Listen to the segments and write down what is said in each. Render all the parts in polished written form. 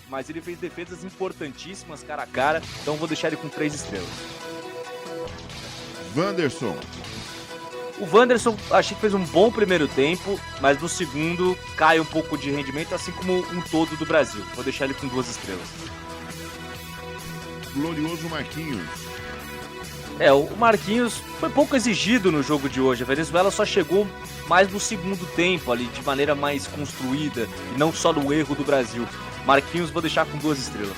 mas ele fez defesas importantíssimas cara a cara, então vou deixar ele com 3 estrelas. Wanderson. O Wanderson achei que fez um bom primeiro tempo, mas no segundo cai um pouco de rendimento, assim como um todo do Brasil. Vou deixar ele com 2 estrelas. Glorioso Marquinhos. O Marquinhos foi pouco exigido no jogo de hoje. A Venezuela só chegou mais no segundo tempo ali, de maneira mais construída, e não só no erro do Brasil. Marquinhos vou deixar com 2 estrelas.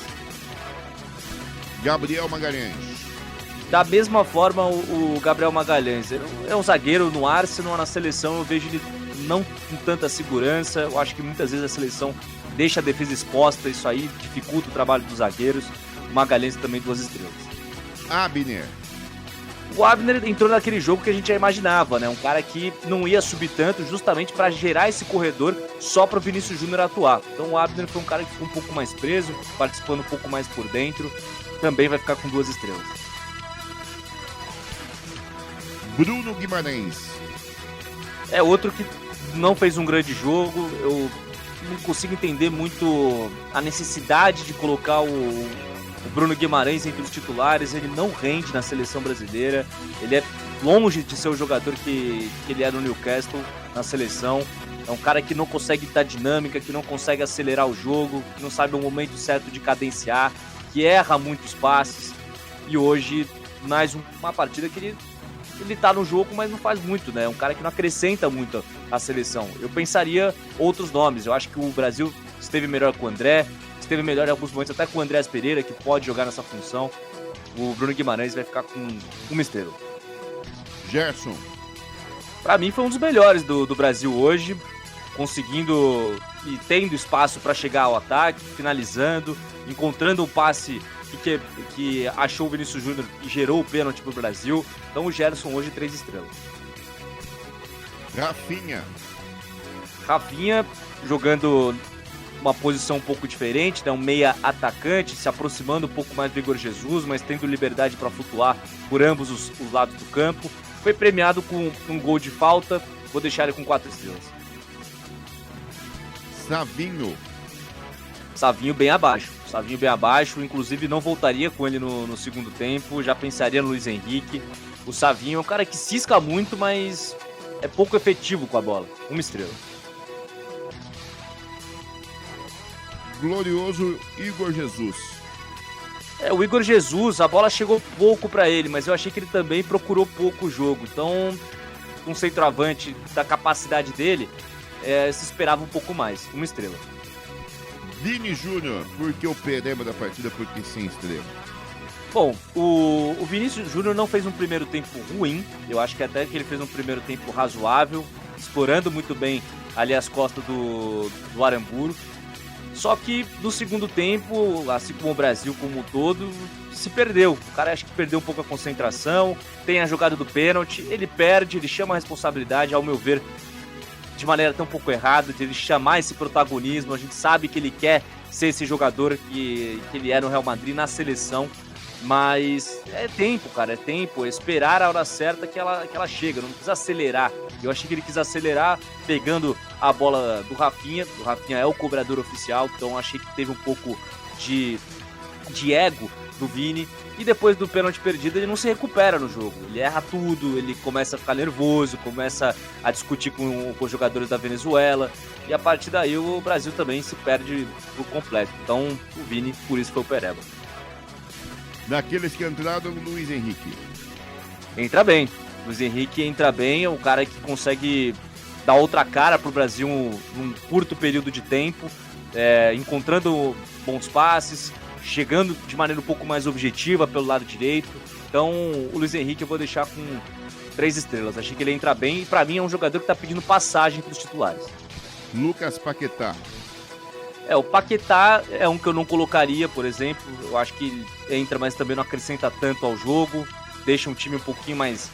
Gabriel Magalhães. Da mesma forma, o Gabriel Magalhães é um zagueiro no Arsenal, na seleção eu vejo ele não com tanta segurança. Eu acho que muitas vezes a seleção deixa a defesa exposta, isso aí dificulta o trabalho dos zagueiros. O Magalhães também 2 estrelas. Abner. O Abner entrou naquele jogo que a gente já imaginava, né? Um cara que não ia subir tanto justamente para gerar esse corredor só para o Vinícius Júnior atuar. Então o Abner foi um cara que ficou um pouco mais preso, participando um pouco mais por dentro. Também vai ficar com 2 estrelas. Bruno Guimarães. É outro que não fez um grande jogo. Eu não consigo entender muito a necessidade de colocar o Bruno Guimarães entre os titulares. Ele não rende na seleção brasileira. Ele é longe de ser o jogador que ele é no Newcastle, na seleção. É um cara que não consegue dar dinâmica, que não consegue acelerar o jogo, que não sabe o momento certo de cadenciar, que erra muitos passes. E hoje, mais uma partida que ele tá no jogo, mas não faz muito, né? É um cara que não acrescenta muito à seleção. Eu pensaria outros nomes. Eu acho que o Brasil esteve melhor com o André, esteve melhor em alguns momentos até com o Andreas Pereira, que pode jogar nessa função. O Bruno Guimarães vai ficar com 1 estrela. Gerson. Pra mim foi um dos melhores do Brasil hoje, conseguindo e tendo espaço para chegar ao ataque, finalizando, encontrando um passe que achou o Vinícius Júnior e gerou o pênalti pro Brasil. Então o Gerson hoje 3 estrelas. Rafinha jogando uma posição um pouco diferente, né? Um meia atacante, se aproximando um pouco mais do Igor Jesus, mas tendo liberdade para flutuar por ambos os lados do campo. Foi premiado com um gol de falta, vou deixar ele com 4 estrelas. Savinho bem abaixo, inclusive não voltaria com ele no segundo tempo, já pensaria no Luiz Henrique. O Savinho é um cara que cisca muito, mas é pouco efetivo com a bola. 1 estrela. Glorioso Igor Jesus. O Igor Jesus, a bola chegou pouco para ele, mas eu achei que ele também procurou pouco o jogo. Então, um centroavante da capacidade dele, se esperava um pouco mais. 1 estrela. Vini Júnior, por que o pereba da partida? Porque sem estrela. Bom, o Vinícius Júnior não fez um primeiro tempo ruim. Eu acho que até que ele fez um primeiro tempo razoável, explorando muito bem ali as costas do Aramburu. Só que no segundo tempo, assim como o Brasil como um todo, se perdeu. O cara acho que perdeu um pouco a concentração, tem a jogada do pênalti, ele perde, ele chama a responsabilidade, ao meu ver, de maneira tão pouco errada, de ele chamar esse protagonismo. A gente sabe que ele quer ser esse jogador que ele é no Real Madrid, na seleção, mas é tempo, cara, é esperar a hora certa que ela chega, não precisa acelerar. Eu achei que ele quis acelerar pegando a bola do Rafinha. O Rafinha é o cobrador oficial, então achei que teve um pouco de ego do Vini. E depois do pênalti perdido, ele não se recupera no jogo. Ele erra tudo, ele começa a ficar nervoso, começa a discutir com os jogadores da Venezuela. E a partir daí o Brasil também se perde por completo. Então o Vini, por isso foi o pereba. Daqueles que entraram, Luiz Henrique. Entra bem. Luiz Henrique entra bem, é um cara que consegue dar outra cara pro Brasil num curto período de tempo, encontrando bons passes, chegando de maneira um pouco mais objetiva pelo lado direito. Então o Luiz Henrique eu vou deixar com 3 estrelas. Achei que ele entra bem e pra mim é um jogador que tá pedindo passagem pros titulares. Lucas Paquetá. O Paquetá é um que eu não colocaria, por exemplo. Eu acho que ele entra, mas também não acrescenta tanto ao jogo. Deixa um time um pouquinho mais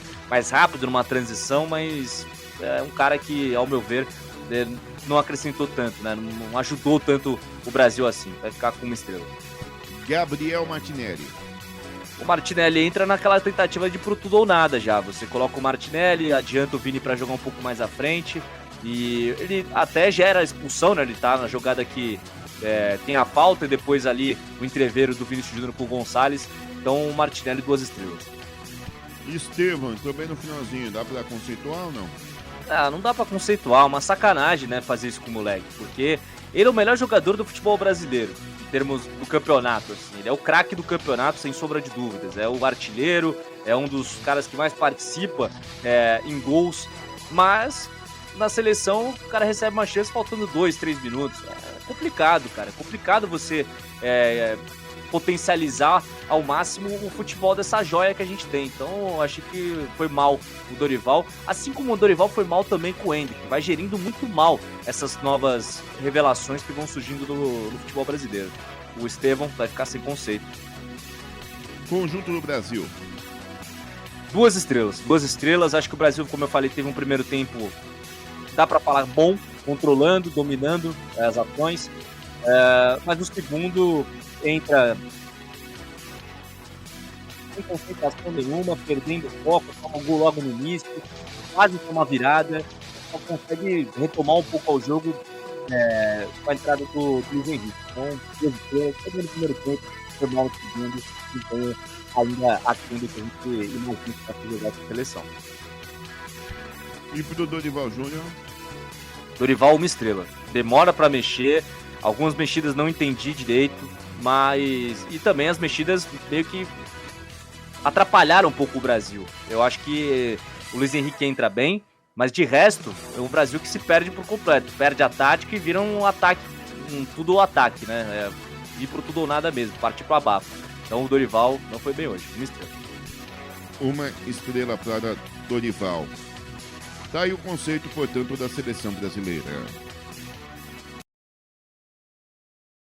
rápido numa transição, mas é um cara que, ao meu ver, não acrescentou tanto, né? Não ajudou tanto o Brasil assim. Vai ficar com 1 estrela. Gabriel Martinelli. O Martinelli entra naquela tentativa de pro tudo ou nada já. Você coloca o Martinelli, adianta o Vini para jogar um pouco mais à frente. E ele até gera a expulsão, né? Ele tá na jogada que tem a falta e depois ali o entreveiro do Vinícius Júnior com o Gonçalves. Então o Martinelli 2 estrelas. Estevão, também no finalzinho, dá pra conceituar ou não? Não dá pra conceituar, uma sacanagem, né, fazer isso com o moleque, porque ele é o melhor jogador do futebol brasileiro, em termos do campeonato, assim. Ele é o craque do campeonato, sem sombra de dúvidas, é o artilheiro, é um dos caras que mais participa em gols, mas na seleção o cara recebe uma chance faltando 2, 3 minutos. É complicado, cara, é complicado você potencializar ao máximo o futebol dessa joia que a gente tem. Então eu acho que foi mal o Dorival, assim como o Dorival foi mal também com o Endrick, vai gerindo muito mal essas novas revelações que vão surgindo no futebol brasileiro. O Estevão vai ficar sem conceito. Conjunto do Brasil. 2 estrelas, acho que o Brasil, como eu falei, teve um primeiro tempo, dá pra falar bom, controlando, dominando as ações, mas no segundo entra sem concentração nenhuma, perdendo foco, toma um gol logo no início, quase toma uma virada, só consegue retomar um pouco ao jogo com a entrada do Luiz Henrique. Então, todo no primeiro tempo, foi mal no segundo, então ainda aquém do que a gente imagina para jogar essa seleção. E pro Dorival Júnior? Dorival, 1 estrela. Demora para mexer, algumas mexidas não entendi direito, mas... E também as mexidas meio que atrapalharam um pouco o Brasil. Eu acho que o Luiz Henrique entra bem, mas de resto, é um Brasil que se perde por completo. Perde a tática e vira um ataque, tudo ataque, né? Ir pro tudo ou nada mesmo, partir pro abafo. Então o Dorival não foi bem hoje, 1 estrela. 1 estrela para Dorival. Tá aí o conceito, portanto, da seleção brasileira.